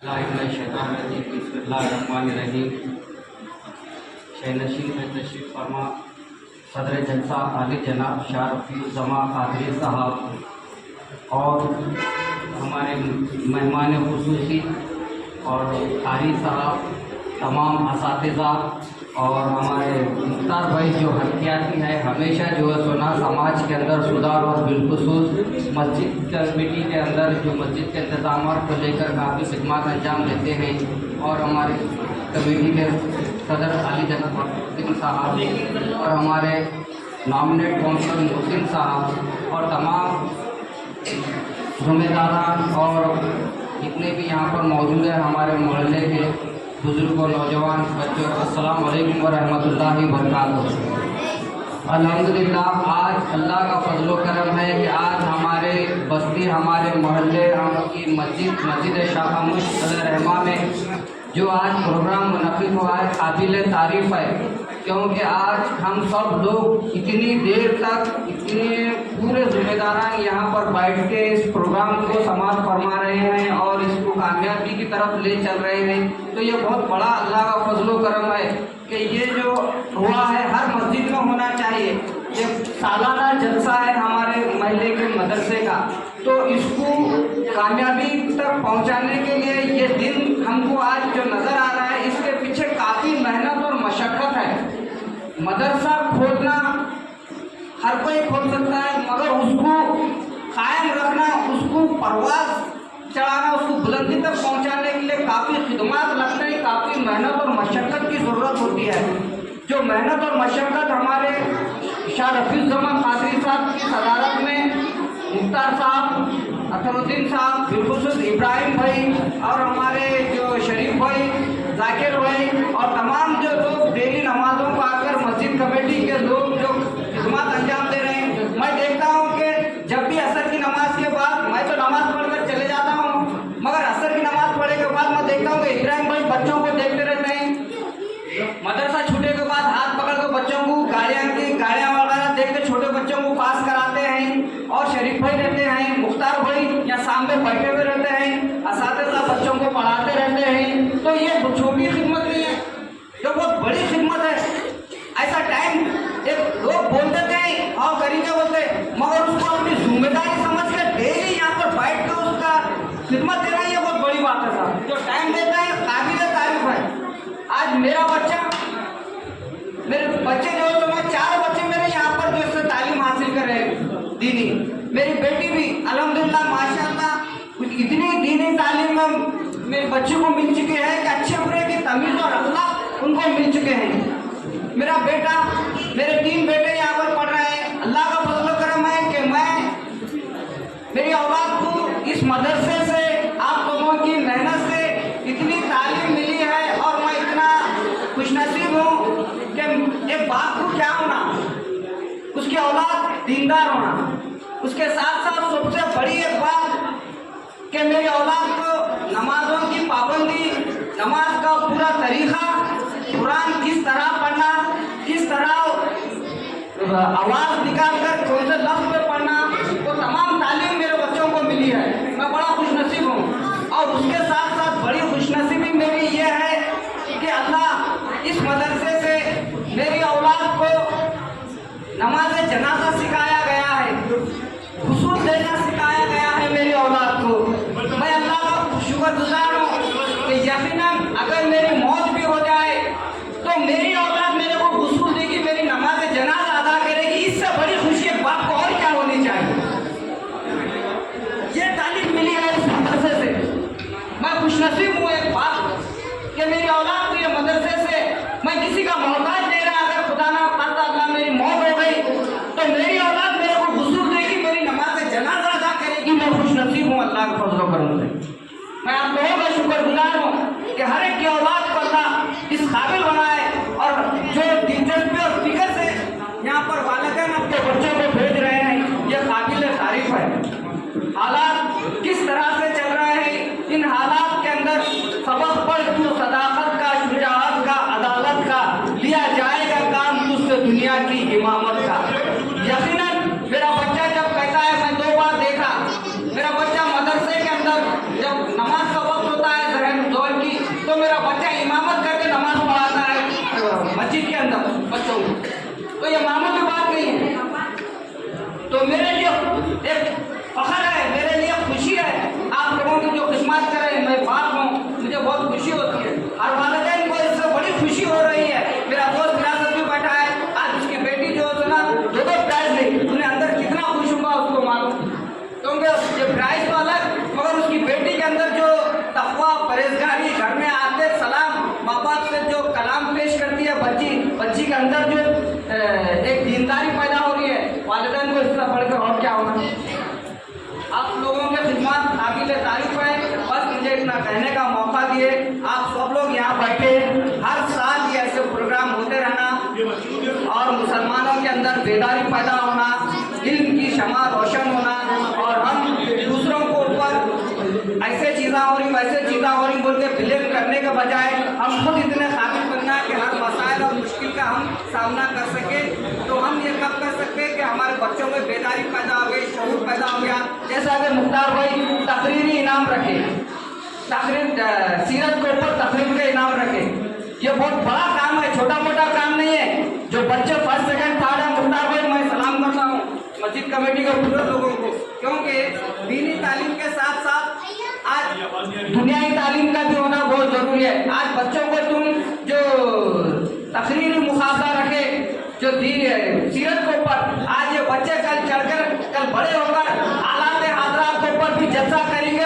शहनशीन में तशरीफ़ फरमा सदर जलसा आली जनाब शाह रफ़ीउज़्ज़मा कादरी साहब और हमारे मेहमान खुसूसी और कारी साहब, तमाम असातिज़ा और हमारे मुख्तार भाई जो हरकियाती है, हमेशा जो है सुना समाज के अंदर सुधार और बिलखुसूस मस्जिद कमेटी के अंदर जो मस्जिद के इंतजाम को लेकर काफ़ी खिदमत अंजाम देते हैं। और हमारे कमेटी के सदर अली जनाब साहब और हमारे नॉमिनेट काउंसिलर मोहसिन साहब और तमाम ज़िम्मेदारान और जितने भी यहाँ पर मौजूद हैं, हमारे मोहल्ले के बुज़ुर्गों, नौजवान बच्चों, अस्सलाम वालेकुम व रहमतुल्लाहि व बरकातुहू। अल्हम्दुलिल्लाह, आज अल्लाह का फजलो करम है कि आज हमारे बस्ती, हमारे मोहल्ले की मस्जिद शाह रहमा में जो आज प्रोग्राम मुनक़िद हुआ है, काबिल तारीफ़ है। क्योंकि आज हम सब लोग इतनी देर तक इतने पूरे ज़िम्मेदारान यहाँ पर बैठ के इस प्रोग्राम को समाप्त फरमा रहे हैं और इसको कामयाबी की तरफ ले चल रहे हैं। तो ये बहुत बड़ा अल्लाह का फजलो करम है कि ये जो हुआ है हर मस्जिद में होना चाहिए। ये सालाना जलसा है हमारे महल्ले के मदरसे का, तो इसको कामयाबी तक पहुंचाने के लिए ये दिन हमको आज जो नज़र आ रहा है, इसके पीछे काफ़ी मेहनत और मशक्क़त है। मदरसा खोलना हर कोई खोल सकता है, मगर उसको कायम रखना, उसको परवाज़ चढ़ाना, उसको बुलंदी तक पहुंचाने के लिए काफ़ी खिदमत लगता है, काफ़ी मेहनत और मशक्क़त की ज़रूरत होती है। जो मेहनत और मशक्क़त हमारे शाह रफ़ीउज़्ज़मा कादरी साहब की सदारत में मुख्तार साहब, असरुद्दीन साहब, बिलखुसूस इब्राहिम भाई और हमारे जो शरीफ भाई, जाकिर भाई और तमाम जो लोग डेली नमाज़ों को आकर मस्जिद कमेटी के लोग जो खिदमत अंजाम दे रहे हैं। मैं देखता हूँ कि जब भी असर की नमाज के बाद, मैं तो नमाज़ पढ़कर चले जाता हूँ, मगर असर की नमाज पढ़ने के बाद मैं देखता हूँ कि इब्राहिम भाई बच्चों को देखते रहते हैं। मदरसा छूटे के बाद हाथ पकड़ कर बच्चों को गाड़ियाँ वगैरह देख के छोटे बच्चों को पास कराते हैं। और शरीफ भाई रहते हैं, मुख्तार भाई या सामने बैठे हुए रहते हैं, असातिज़ा बच्चों को पढ़ाते रहते हैं। तो ये छोटी खिदमत नहीं है, जो बहुत बड़ी खिदमत है। ऐसा टाइम एक लोग बोल देते हैं और करेंगे बोलते, मगर उसको अपनी जिम्मेदारी समझ कर डेली यहाँ पर बैठ कर उसका खिदमत देना, ये बहुत बड़ी बात है साहब। जो टाइम देता है काबिल तारीफ है। आज मेरे बच्चे जो है, तो मैं 4 बच्चे मेरे यहाँ पर जो है तालीम हासिल कर रहे हैं दीनी। मेरी बेटी भी अल्हम्दुलिल्लाह माशाअल्लाह कुछ इतनी दीनी तालीम मेरे बच्चे को मिल चुके हैं कि अच्छे बुरे की तमीज़ और अखलाक उनको मिल चुके हैं। मेरा बेटा, मेरे 3 बेटे यहाँ पर पढ़ रहे हैं। अल्लाह का फजल करम है कि मैं मेरी औलाद को इस मदरसे से, आप लोगों की मेहनत से इतनी तालीम मिली है और मैं इतना खुशनसीब हूँ कि एक बाप को क्या होना, उसकी औलाद दीनदार होना, उसके साथ साथ सबसे बड़ी एक बात कि मेरी औलाद को नमाजों की पाबंदी, नमाज का पूरा तरीक़ा, कुरान किस तरह पढ़ना, किस तरह आवाज़ निकाल कर कौन से लफ्ज़ पे पढ़ना, वो तमाम तालीम मेरे बच्चों को मिली है। मैं बड़ा खुशनसीब हूँ। और उसके साथ साथ बड़ी खुशनसीबी मेरी ये है कि अल्लाह इस मदरसे से मेरी औलाद को नमाज जनाजा सिखाया गया है, हुसूल देना सिखाया गया है मेरी औलाद को। मैं अल्लाह का शुक्रगुजार हूँ कि यकीनन अगर मेरी मौत भी हो जाए तो मेरी औलाद मेरे को हुसूल देगी, मेरी नमाज जनाजा अदा करेगी। इससे बड़ी खुशी एक बाप को और क्या होनी चाहिए। ये तालीम मिली है इस मदरसे से। मैं खुशनसीब हूँ एक बाप कि मेरी औलाद को ये मदरसे से, मैं किसी का मोहताज नहीं रहा। अगर खुदा ना खास्ता अल्लाह मेरी मौत हो गई तो मेरी औलाद मेरे को हुसूल देगी, मेरी नमाज जनाजा अदा करेगी। मैं खुशनसीब हूँ अल्लाह के फजल करम से। मैं आप लोगों का शुक्रगुजार हूँ कि हर एक की औलाद को अल्लाह इस काबिल बनाए और जो दिलचस्पी और फिक्र से यहाँ पर वालिदैन अपने बच्चों को भेज रहे हैं, ये काबिल तारीफ है। हालात किस तरह से चल रहे हैं, इन हालात के अंदर सबक पढ़ तू सदाकत का, शुजाअत का, अदालत का, लिया जाएगा काम तुझसे दुनिया की इमामत का। यकीनन मेरा बच्चा जब कहता है, मैं 2 बार देखा, मेरा बच्चा मदरसे के अंदर जब नमाज का वक्त होता है, जहन तो ये मामूली बात नहीं है। तो मेरे लिए एक फखर है, मेरे लिए खुशी है, आप लोगों की जो खिदमत करें, मैं बाप हूँ, मुझे बहुत खुशी होती है और वालिदैन को इससे बड़ी खुशी हो रही है। मेरा दोस्त विरासत भी बैठा है, आज उसकी बेटी जो है ना 2 प्राइज ली, उन्हें अंदर कितना खुश होगा उसको मालूम, क्योंकि ये प्राइज तो अलग, मगर उसकी बेटी के अंदर जो तकवा परहेजगारी, घर में आते सलाम माँ बाप से जो कलाम पेश करती है बच्ची के अंदर जो एक दीनदारी पैदा हो रही है, वालिदैन को इस तरह बढ़कर और क्या होना। आप लोगों के खिदमत काबिल तारीफ है। बस मुझे इतना कहने का मौका दिए। आप सब लोग यहाँ बैठे, हर साल ये ऐसे प्रोग्राम होते रहना और मुसलमानों के अंदर बेदारी पैदा होना, इल्म की शमा रोशन होना और हम दूसरों को ऊपर ऐसे चीज़ें हो रही वैसे चीज़ें हो रही बोल के ब्लेम करने के बजाय हम खुद इतने काबिल बनना है कि हर मसाइल और मुश्किल का हम सामना कर सके। तो हम ये कब कर सकते हैं कि हमारे बच्चों में बेदारी पैदा हो गई, शऊर पैदा हो गया। जैसा कि मुख्तार भाई तकरीरी इनाम रखे, सीरत के ऊपर तकरीर के इनाम रखे, ये बहुत बड़ा काम है, छोटा मोटा काम नहीं है। जो बच्चे फर्स्ट सेकंड थर्ड है, मुख्तार भाई मैं सलाम करता हूँ मस्जिद कमेटी के पूरे लोगों को, क्योंकि दीनी तालीम के साथ साथ आज दुनियाई तालीम का भी होना बहुत जरूरी है। आज बच्चों को तुम जो तकरीरी मुकाबला रखे जो सीरत के ऊपर, आज ये बच्चे कल चढ़कर कल बड़े होकर हालात हाजरात के ऊपर भी जलसा करेंगे,